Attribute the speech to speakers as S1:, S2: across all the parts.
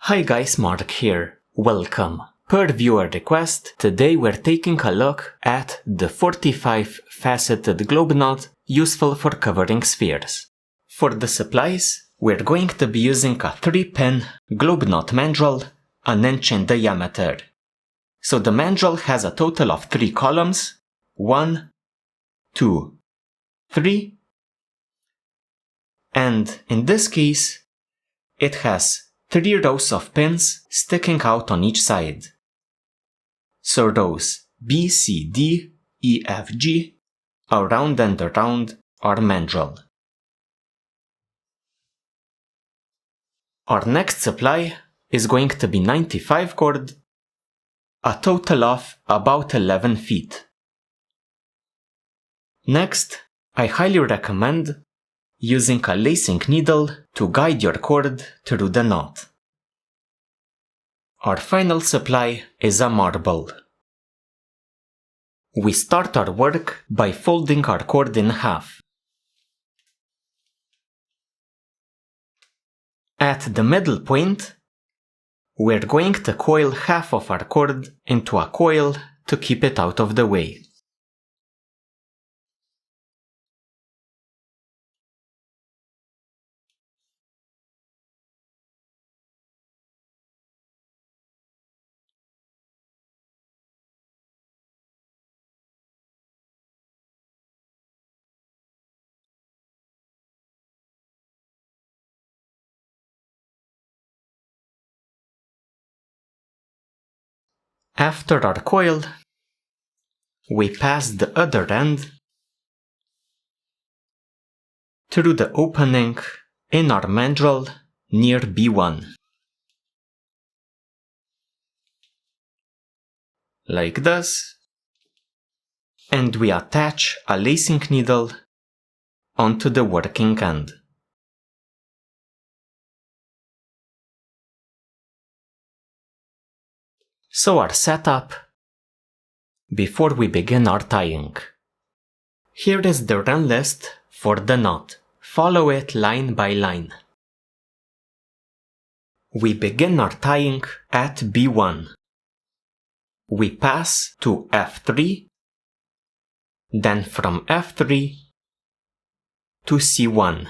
S1: Hi guys, Mark here. Welcome. Per viewer request, today we're taking a look at the 45 faceted globe knot useful for covering spheres. For the supplies, we're going to be using a 3-pin globe knot mandrel, an inch in diameter. So the mandrel has a total of 3 columns, 1, 2, 3, and in this case, it has 3 rows of pins sticking out on each side. So rows B, C, D, E, F, G, around and around our mandrel. Our next supply is going to be 95 cord, a total of about 11 feet. Next, I highly recommend using a lacing needle to guide your cord through the knot. Our final supply is a marble. We start our work by folding our cord in half. At the middle point, we're going to coil half of our cord into a coil to keep it out of the way. After our coil, we pass the other end through the opening in our mandrel near B1. Like this. And we attach a lacing needle onto the working end. So our setup before we begin our tying. Here is the run list for the knot. Follow it line by line. We begin our tying at B1. We pass to F3, then from F3 to C1,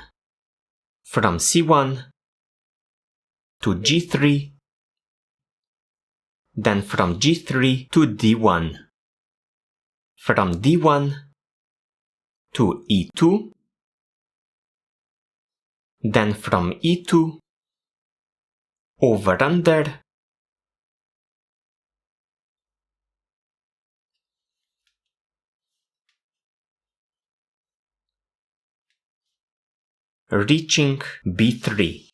S1: from C1 to G3, then from G3 to D1, from D1 to E2, then from E2 over under, reaching B3.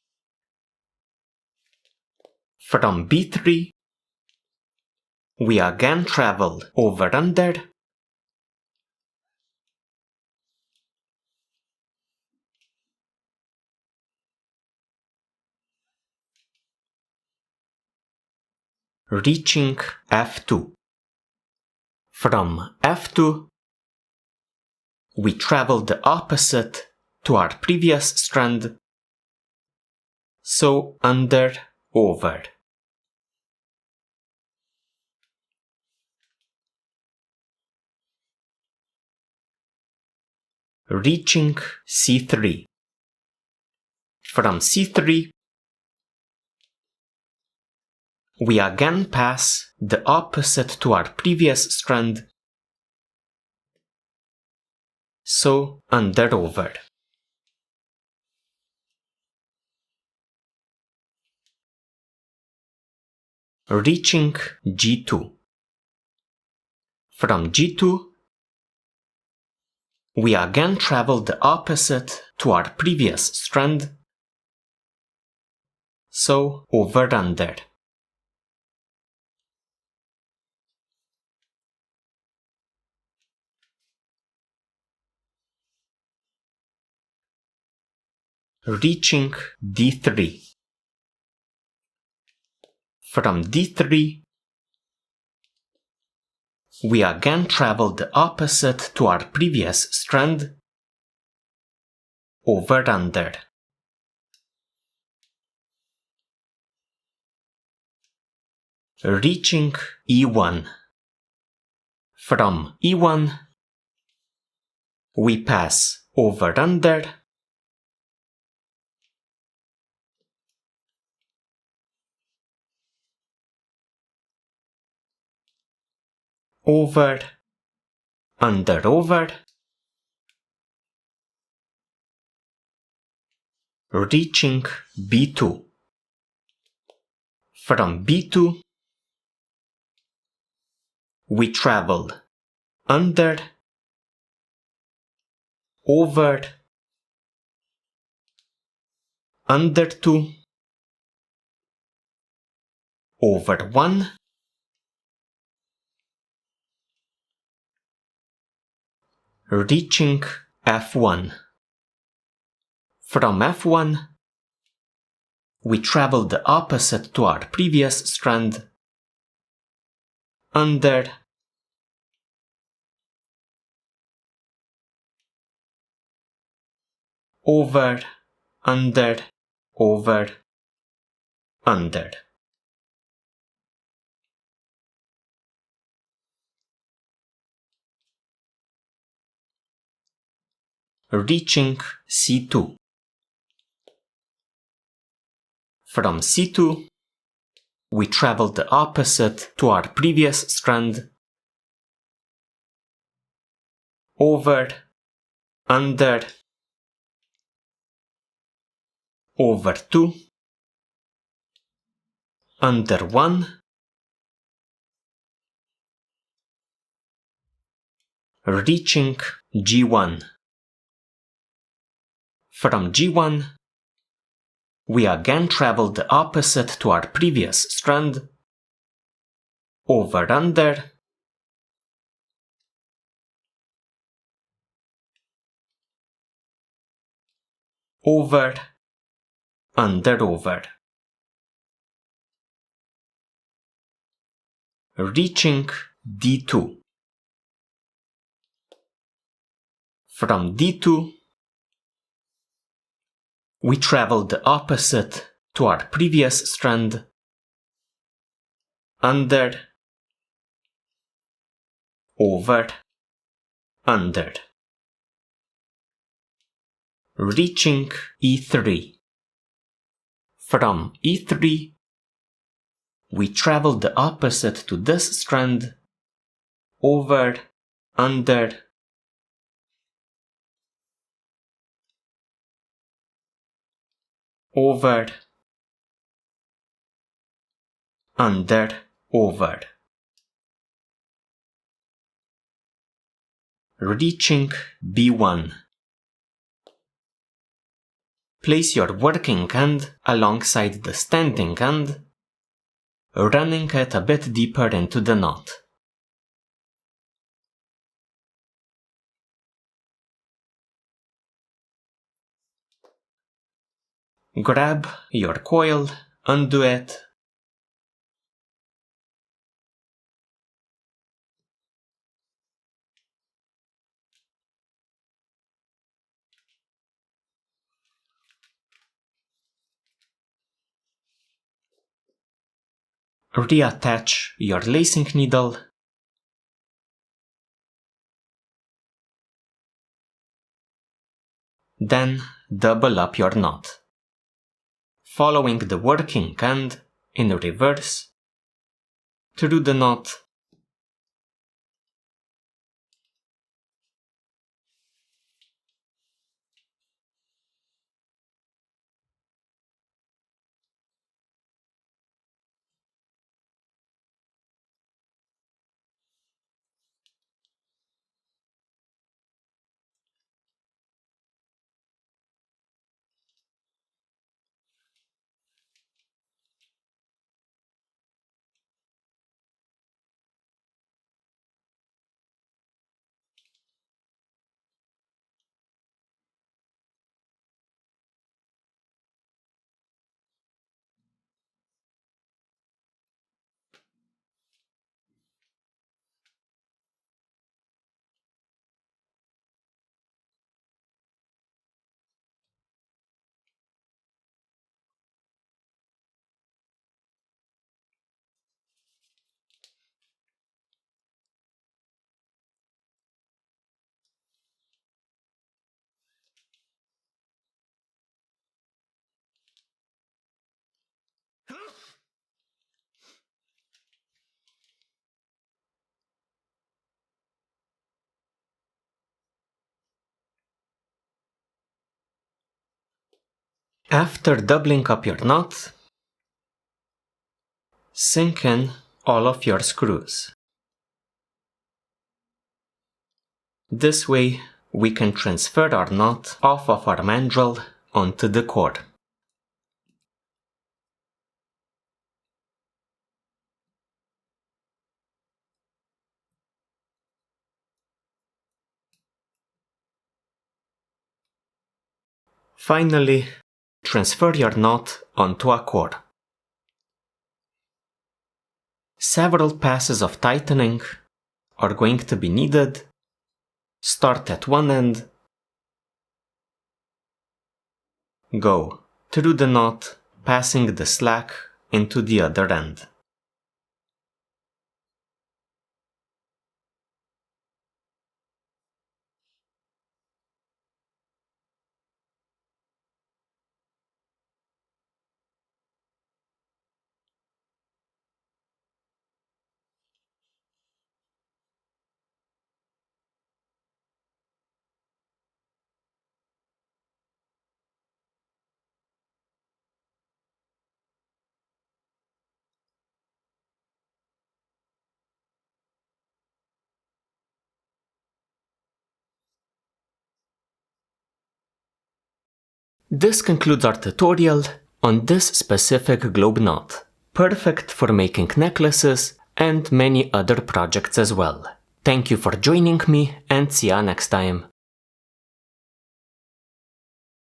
S1: From B3, we again travel over under, reaching F2. From F2, we travel the opposite to our previous strand, so under, over. Reaching C3. From C3, we again pass the opposite to our previous strand, so under, over. Reaching G2. From G2, we again travel the opposite to our previous strand, so over under. Reaching D3. From D3, we again travel the opposite to our previous strand, over under. reaching E1. From E1, we pass over under, over, under, over, reaching B2. From B2, we traveled under, over, under 2, over 1, reaching F1. From F1, we travel the opposite to our previous strand, under, over, under, over, under. Reaching C2. From C2, we travel the opposite to our previous strand, over, under, over 2, under 1, reaching G1. From G1, we again travel the opposite to our previous strand, over under, over, under over, reaching D2. From D2, we travel the opposite to our previous strand, under, over, under, reaching E3. From E3, we travel the opposite to this strand, over, under, over, under, over, reaching B1. Place your working end alongside the standing end, running it a bit deeper into the knot. Grab your coil, undo it, reattach your lacing needle, then double up your knot, following the working end in reverse through the knot, After doubling up your knot, sink in all of your screws. This way, we can transfer our knot off of our mandrel onto the cord. Finally, transfer your knot onto a cord. Several passes of tightening are going to be needed. Start at one end, go through the knot, passing the slack into the other end. This concludes our tutorial on this specific globe knot, perfect for making necklaces and many other projects as well. Thank you for joining me and see ya next time.